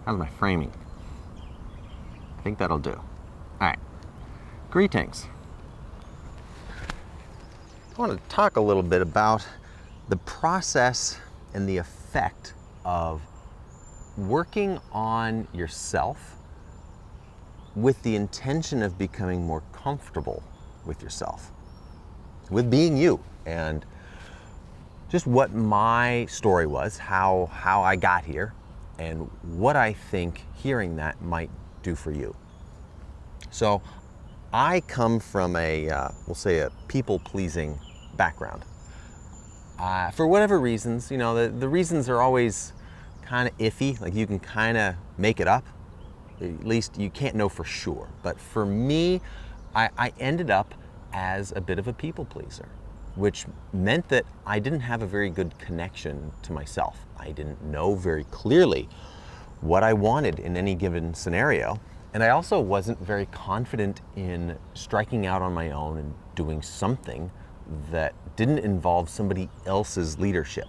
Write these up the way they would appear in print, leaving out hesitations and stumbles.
How's my framing? I think that'll do. All right. Greetings. I want to talk a little bit about the process and the effect of working on yourself with the intention of becoming more comfortable with yourself, with being you, and just what my story was, how I got here, and what I think hearing that might do for you. So I come from we'll say a people-pleasing background. For whatever reasons, the reasons are always kind of iffy, like you can kind of make it up. At least you can't know for sure. But for me, I ended up as a bit of a people pleaser, which meant that I didn't have a very good connection to myself. I didn't know very clearly what I wanted in any given scenario. And I also wasn't very confident in striking out on my own and doing something that didn't involve somebody else's leadership.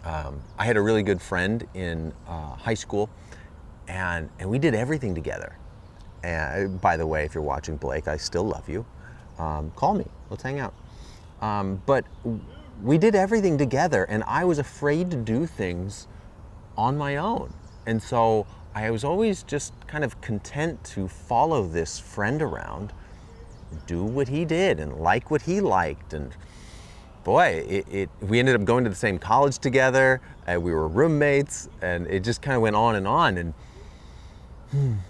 I had a really good friend in high school, and we did everything together. And by the way, if you're watching, Blake, I still love you. Call me, let's hang out. But we did everything together, and I was afraid to do things on my own. And so I was always just kind of content to follow this friend around, do what he did and like what he liked. And boy, we ended up going to the same college together, and we were roommates, and it just kind of went on. And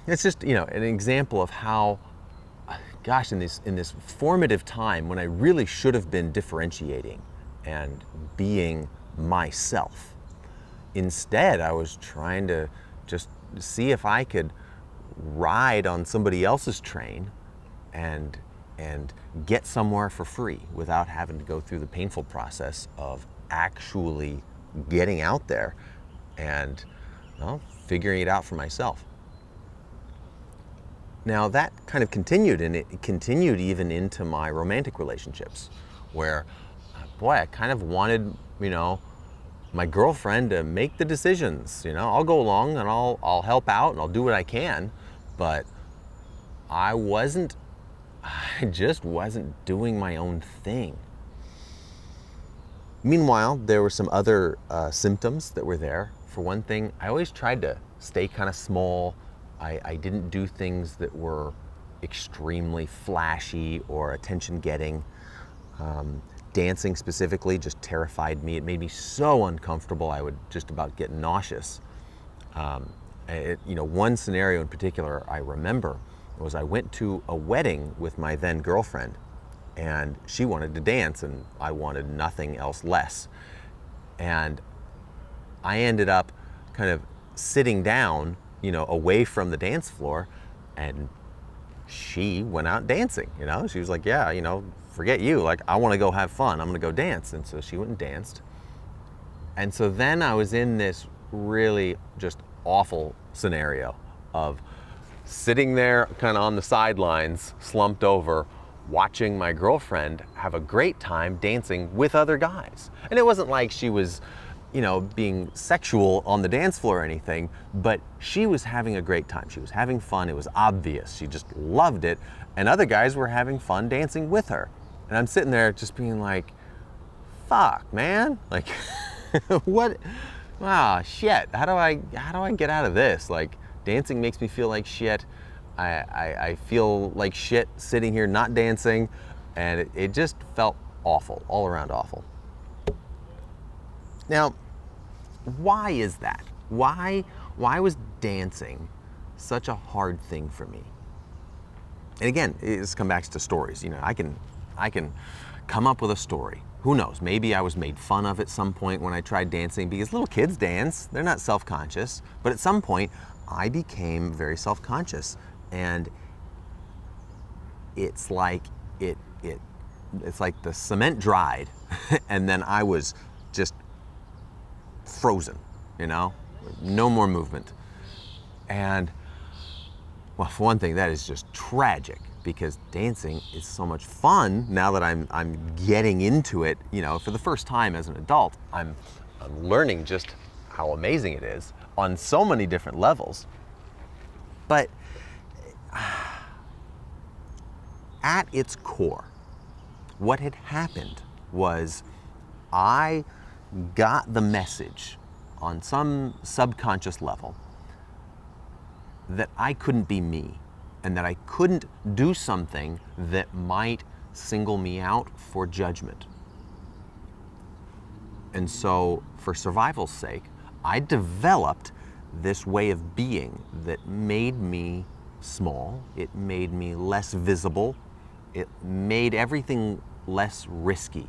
it's just, an example of how, gosh, in this formative time when I really should have been differentiating and being myself. Instead, I was trying to just see if I could ride on somebody else's train and get somewhere for free without having to go through the painful process of actually getting out there and figuring it out for myself. Now that kind of continued, and it continued even into my romantic relationships, where, boy, I kind of wanted, my girlfriend to make the decisions. I'll go along and I'll help out and I'll do what I can, but I just wasn't doing my own thing. Meanwhile, there were some other symptoms that were there. For one thing, I always tried to stay kind of small. I didn't do things that were extremely flashy or attention-getting. Dancing specifically just terrified me. It made me so uncomfortable, I would just about get nauseous. One scenario in particular I remember was I went to a wedding with my then girlfriend, and she wanted to dance and I wanted nothing else less. And I ended up kind of sitting down, away from the dance floor, and she went out dancing. She was like, yeah, forget you, like, I want to go have fun, I'm gonna go dance. And so she went and danced. And so then I was in this really just awful scenario of sitting there kind of on the sidelines, slumped over, watching my girlfriend have a great time dancing with other guys. And it wasn't like she was, being sexual on the dance floor or anything, but she was having a great time. She was having fun. It was obvious. She just loved it. And other guys were having fun dancing with her. And I'm sitting there just being like, fuck, man. Like, what? Wow, shit. How do I get out of this? Like, dancing makes me feel like shit. I feel like shit sitting here not dancing. And it just felt awful, all around awful. Now, why is that? Why was dancing such a hard thing for me? And again, it's come back to stories. I can come up with a story. Who knows? Maybe I was made fun of at some point when I tried dancing, because little kids dance. They're not self-conscious. But at some point, I became very self-conscious, and it's like it's like the cement dried, and then I was just frozen, no more movement. And well, for one thing, that is just tragic, because dancing is so much fun now that I'm getting into it. For the first time as an adult, I'm learning just how amazing it is on so many different levels. But at its core, what had happened was I got the message on some subconscious level that I couldn't be me, and that I couldn't do something that might single me out for judgment. And so, for survival's sake, I developed this way of being that made me small, it made me less visible, it made everything less risky.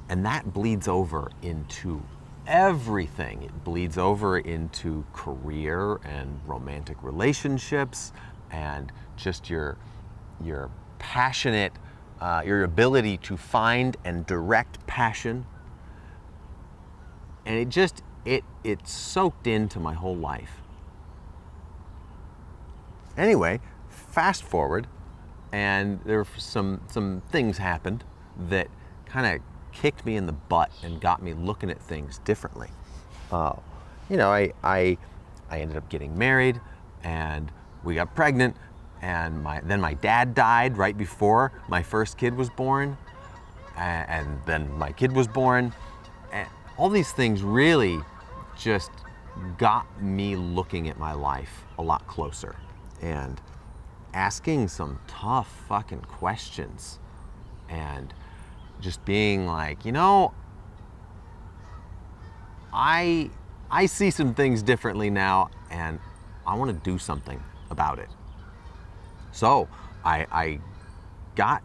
And that bleeds over into everything. It bleeds over into career and romantic relationships, and just your passionate, your ability to find and direct passion. And it soaked into my whole life. Anyway, fast forward, and there were some things happened that kind of kicked me in the butt and got me looking at things differently. I ended up getting married, and we got pregnant, and then my dad died right before my first kid was born, and then my kid was born, and all these things really just got me looking at my life a lot closer and asking some tough fucking questions, and just being like, I see some things differently now, and I want to do something about it. So I got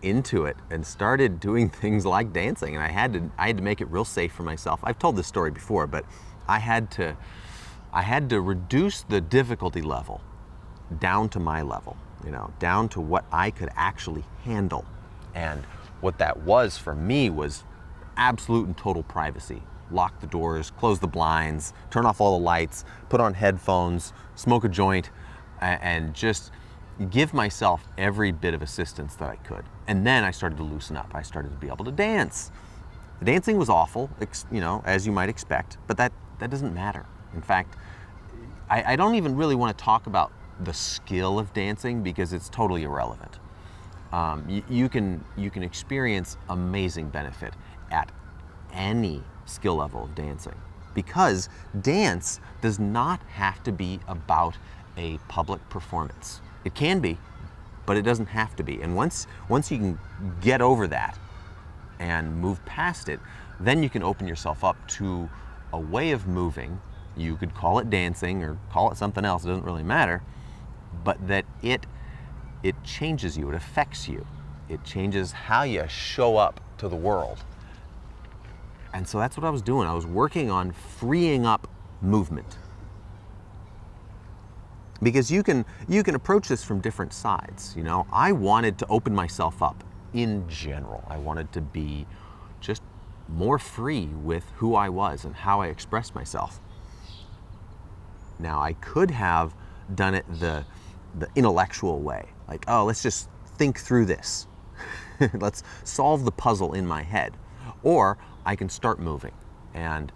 into it and started doing things like dancing, and I had to make it real safe for myself. I've told this story before, but I had to reduce the difficulty level down to my level, down to what I could actually handle. And what that was for me was absolute and total privacy. Lock the doors, close the blinds, turn off all the lights, put on headphones, smoke a joint, and just give myself every bit of assistance that I could. And then I started to loosen up. I started to be able to dance. The dancing was awful, as you might expect, but that doesn't matter. In fact, I don't even really want to talk about the skill of dancing because it's totally irrelevant. You can experience amazing benefit at any skill level of dancing, because dance does not have to be about a public performance. It can be, but it doesn't have to be. And once you can get over that and move past it, then you can open yourself up to a way of moving. You could call it dancing or call it something else, it doesn't really matter, but that it changes you, it affects you. It changes how you show up to the world. And so that's what I was doing. I was working on freeing up movement. Because you can approach this from different sides. I wanted to open myself up in general. I wanted to be just more free with who I was and how I expressed myself. Now, I could have done it the intellectual way. Like, oh, let's just think through this. Let's solve the puzzle in my head. Or I can start moving. And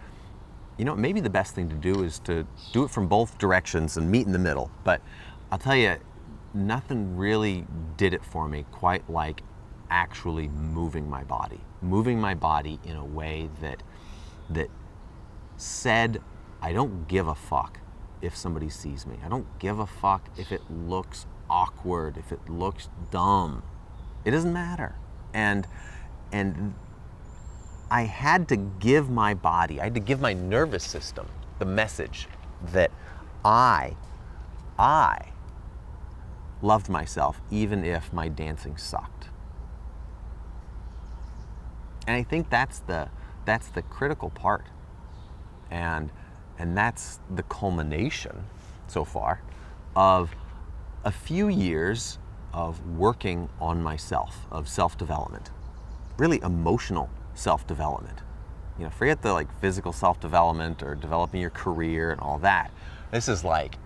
maybe the best thing to do is to do it from both directions and meet in the middle. But I'll tell you, nothing really did it for me quite like actually moving my body. Moving my body in a way that said, I don't give a fuck if somebody sees me. I don't give a fuck if it looks awkward, if it looks dumb. It doesn't matter. And I had to give my body, I had to give my nervous system the message that I loved myself even if my dancing sucked. And I think that's the critical part. And that's the culmination so far of a few years of working on myself, of self-development, really emotional self-development. Forget the physical self-development or developing your career and all that. This is like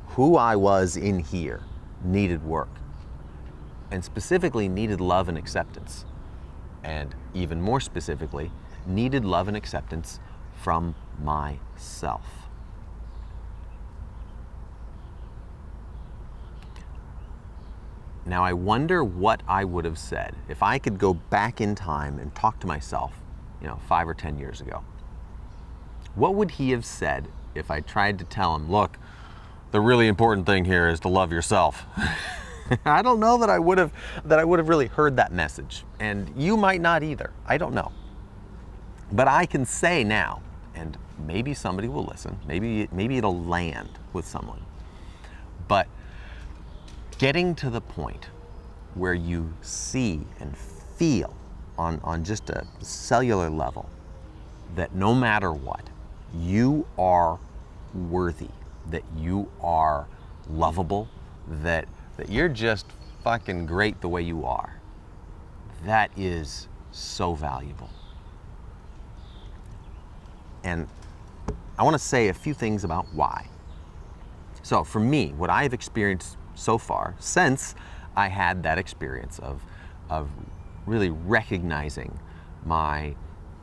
who I was in here needed work, and specifically needed love and acceptance. And even more specifically, needed love and acceptance from myself. Now I wonder what I would have said if I could go back in time and talk to myself, 5 or 10 years ago. What would he have said if I tried to tell him, look, the really important thing here is to love yourself? I don't know that I would have really heard that message, and you might not either. I don't know. But I can say now, and maybe somebody will listen, maybe it'll land with someone. But getting to the point where you see and feel on just a cellular level that no matter what, you are worthy, that you are lovable, that you're just fucking great the way you are. That is so valuable. And I want to say a few things about why. So for me, what I've experienced so far, since I had that experience of really recognizing my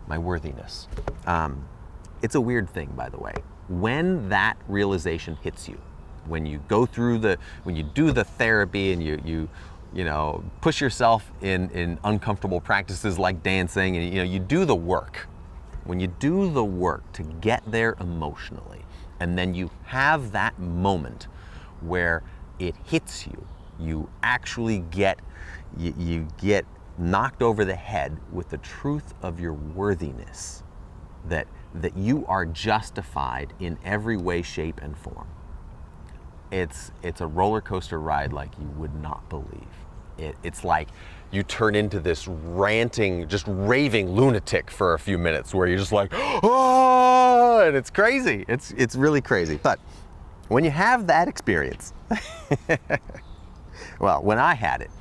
worthiness. It's a weird thing, by the way. When that realization hits you, when you go through when you do the therapy and you push yourself in uncomfortable practices like dancing, and you do the work. When you do the work to get there emotionally, and then you have that moment where it hits you, you actually get knocked over the head with the truth of your worthiness, that you are justified in every way, shape, and form. It's a roller coaster ride like you would not believe. It's like you turn into this ranting, just raving lunatic for a few minutes where you're just like, oh, and it's crazy. It's really crazy. But when you have that experience, well, when I had it,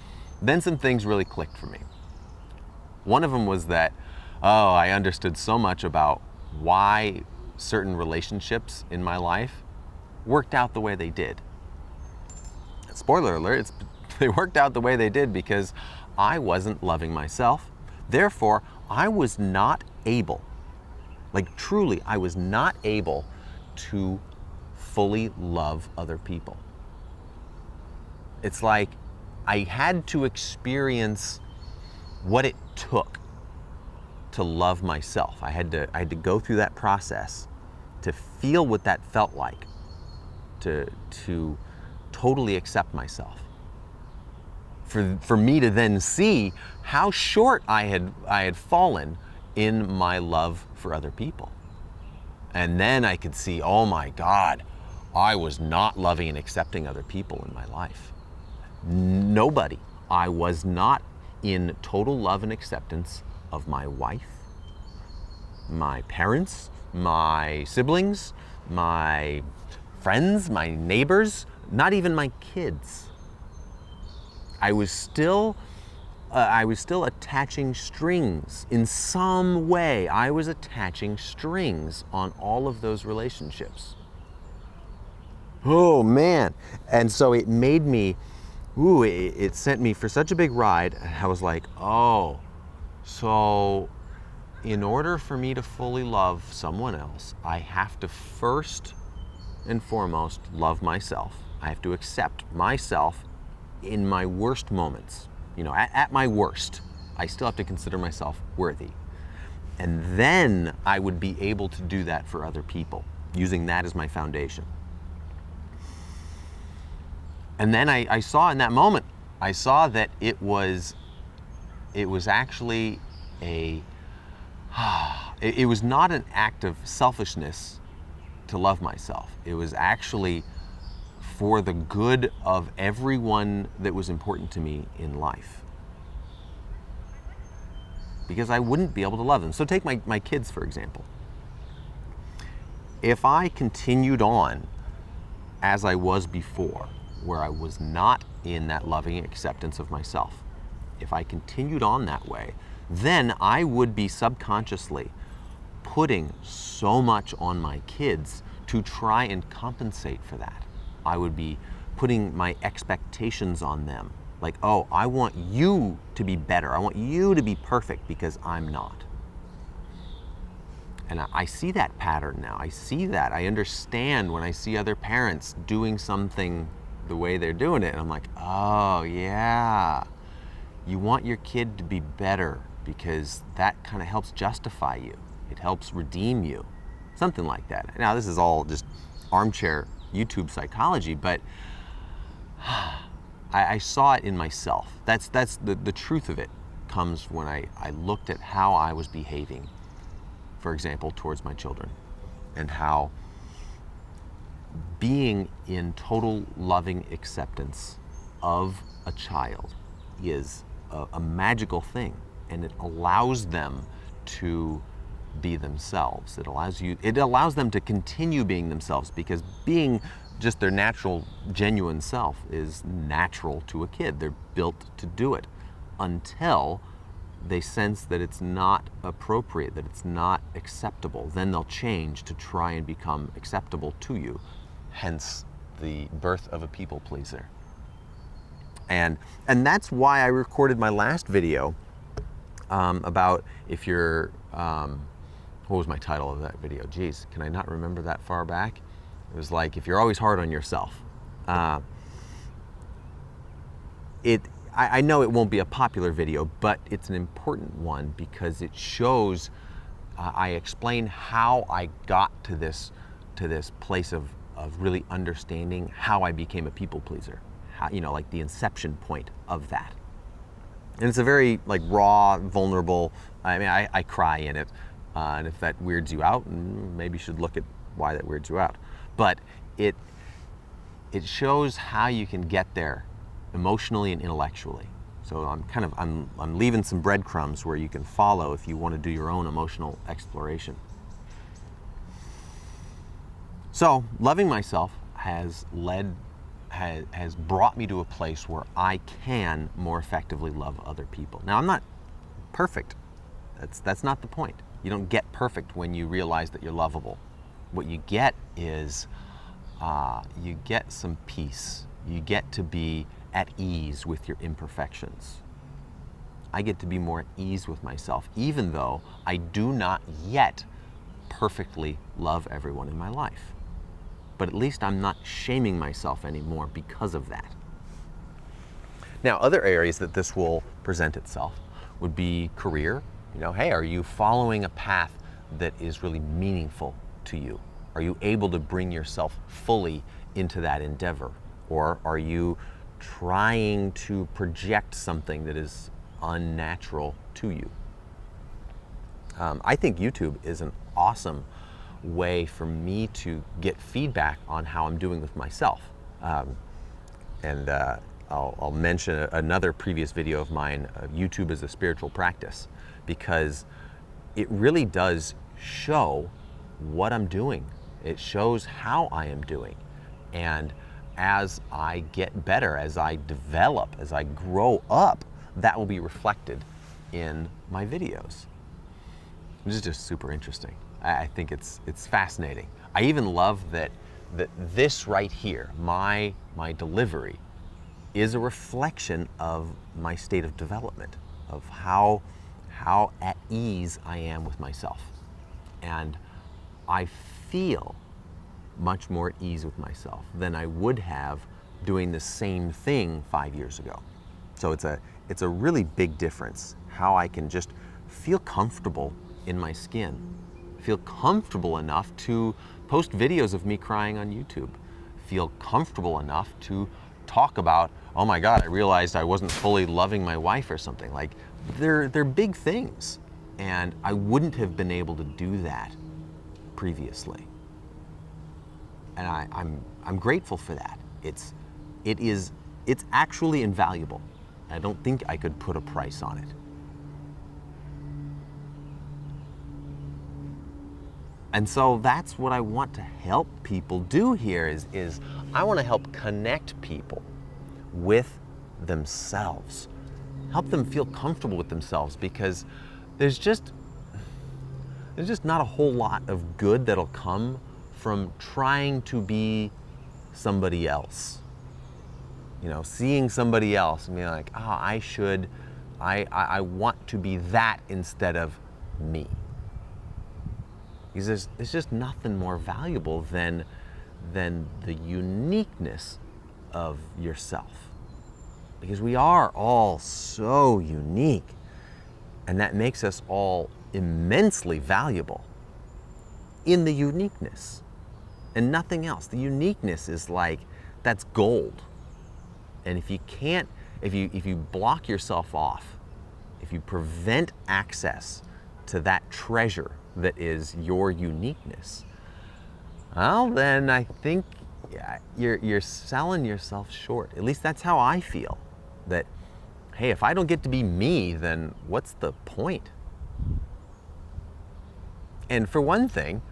then some things really clicked for me. One of them was that, I understood so much about why certain relationships in my life worked out the way they did. Spoiler alert, they worked out the way they did because I wasn't loving myself. Therefore, I was not able, truly, I was not able to fully love other people. It's like I had to experience what it took to love myself. I had to go through that process to feel what that felt like, to totally accept myself. For me to then see how short I had fallen in my love for other people. And then I could see, oh my God, I was not loving and accepting other people in my life. Nobody. I was not in total love and acceptance of my wife, my parents, my siblings, my friends, my neighbors, not even my kids. I was still attaching strings in some way. I was attaching strings on all of those relationships. Oh man. And so it made me, it sent me for such a big ride. I was like, oh, so in order for me to fully love someone else, I have to first and foremost love myself. I have to accept myself in my worst moments. At my worst, I still have to consider myself worthy. And then I would be able to do that for other people, using that as my foundation. And then I saw in that moment, I saw that it was actually it was not an act of selfishness to love myself. It was actually for the good of everyone that was important to me in life. Because I wouldn't be able to love them. So take my kids, for example. If I continued on as I was before, where I was not in that loving acceptance of myself, if I continued on that way, then I would be subconsciously putting so much on my kids to try and compensate for that. I would be putting my expectations on them. Like, oh, I want you to be better. I want you to be perfect because I'm not. And I see that pattern now. I see that. I understand when I see other parents doing something the way they're doing it. And I'm like, oh, yeah. You want your kid to be better because that kind of helps justify you. It helps redeem you. Something like that. Now, this is all just armchair YouTube psychology, but I saw it in myself. That's the truth of it comes when I looked at how I was behaving, for example, towards my children, and how being in total loving acceptance of a child is a magical thing, and it allows them to be themselves. It allows them to continue being themselves, because being just their natural, genuine self is natural to a kid. They're built to do it until they sense that it's not appropriate, that it's not acceptable. Then they'll change to try and become acceptable to you. Hence the birth of a people pleaser. And that's why I recorded my last video about if you're, what was my title of that video? Geez, can I not remember that far back? It was like, if you're always hard on yourself. I know it won't be a popular video, but it's an important one because it shows, I explain how I got to this place of really understanding how I became a people pleaser. How, like the inception point of that. And it's a very raw, vulnerable, I mean, I cry in it. And if that weirds you out, maybe you should look at why that weirds you out. But it shows how you can get there emotionally and intellectually. So I'm leaving some breadcrumbs where you can follow if you want to do your own emotional exploration. So loving myself has brought me to a place where I can more effectively love other people. Now, I'm not perfect. That's not the point. You don't get perfect when you realize that you're lovable. What you get is you get some peace. You get to be at ease with your imperfections. I get to be more at ease with myself, even though I do not yet perfectly love everyone in my life. But at least I'm not shaming myself anymore because of that. Now, other areas that this will present itself would be career. Hey, are you following a path that is really meaningful to you? Are you able to bring yourself fully into that endeavor? Or are you trying to project something that is unnatural to you? I think YouTube is an awesome way for me to get feedback on how I'm doing with myself. I'll mention another previous video of mine, YouTube as a spiritual practice, because it really does show what I'm doing. It shows how I am doing. And as I get better, as I develop, as I grow up, that will be reflected in my videos. This is just super interesting. I think it's fascinating. I even love that this right here, my delivery, is a reflection of my state of development, of how at ease I am with myself. And I feel much more at ease with myself than I would have doing the same thing 5 years ago. So it's a really big difference, how I can just feel comfortable in my skin, feel comfortable enough to post videos of me crying on YouTube, feel comfortable enough to talk about, oh my God, I realized I wasn't fully loving my wife or something. Like, they're big things, and I wouldn't have been able to do that previously. And I'm grateful for that. It's actually invaluable. I don't think I could put a price on it. And so that's what I want to help people do here is I want to help connect people with themselves. Help them feel comfortable with themselves, because there's just not a whole lot of good that'll come from trying to be somebody else. Seeing somebody else and being like, oh, I want to be that instead of me. Because there's just nothing more valuable than the uniqueness of yourself. Because we are all so unique, and that makes us all immensely valuable in the uniqueness and nothing else. The uniqueness is like, that's gold. And if you block yourself off, if you prevent access to that treasure that is your uniqueness, well, then I think you're selling yourself short. At least that's how I feel. That, hey, if I don't get to be me, then what's the point? And for one thing,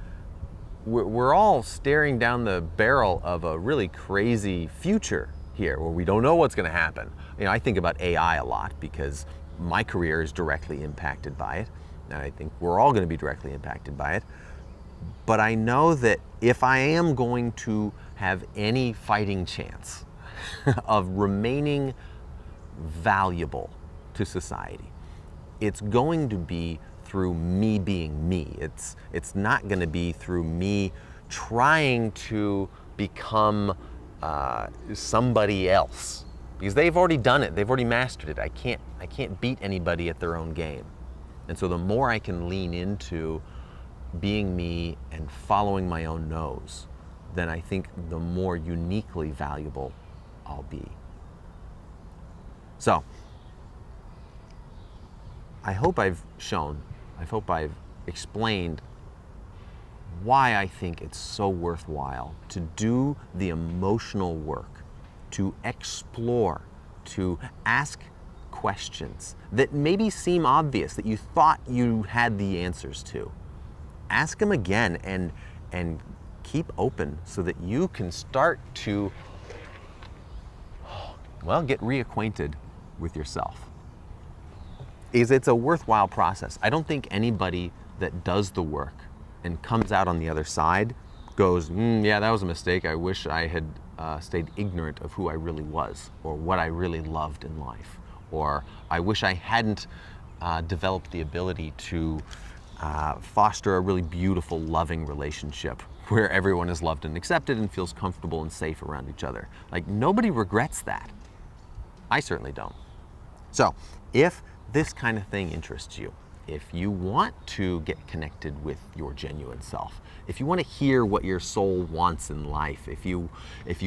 we're all staring down the barrel of a really crazy future here where we don't know what's going to happen. I think about AI a lot because my career is directly impacted by it, and I think we're all going to be directly impacted by it. But I know that if I am going to have any fighting chance of remaining valuable to society, it's going to be through me being me. It's not going to be through me trying to become somebody else, because they've already done it. They've already mastered it. I can't beat anybody at their own game. And so the more I can lean into being me and following my own nose, then I think the more uniquely valuable I'll be. So I hope I've explained why I think it's so worthwhile to do the emotional work, to explore, to ask questions that maybe seem obvious, that you thought you had the answers to. Ask them again and keep open so that you can start to, well, get reacquainted with yourself. It's a worthwhile process. I don't think anybody that does the work and comes out on the other side goes, yeah, that was a mistake. I wish I had stayed ignorant of who I really was or what I really loved in life. Or I wish I hadn't developed the ability to foster a really beautiful, loving relationship where everyone is loved and accepted and feels comfortable and safe around each other. Like, nobody regrets that. I certainly don't. So if this kind of thing interests you, if you want to get connected with your genuine self, if you want to hear what your soul wants in life, if you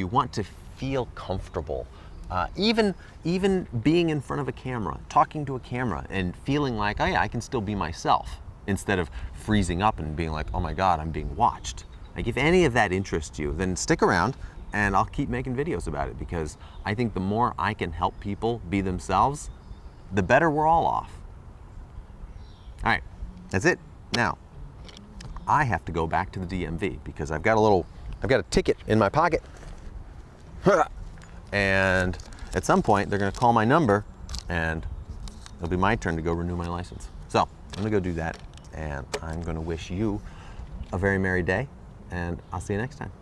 want to feel comfortable, even being in front of a camera, talking to a camera and feeling like, oh yeah, I can still be myself, instead of freezing up and being like, oh my God, I'm being watched. Like, if any of that interests you, then stick around and I'll keep making videos about it, because I think the more I can help people be themselves, the better we're all off. All right, that's it. Now, I have to go back to the DMV because I've got a ticket in my pocket. And at some point, they're gonna call my number and it'll be my turn to go renew my license. So I'm gonna go do that, and I'm gonna wish you a very merry day, and I'll see you next time.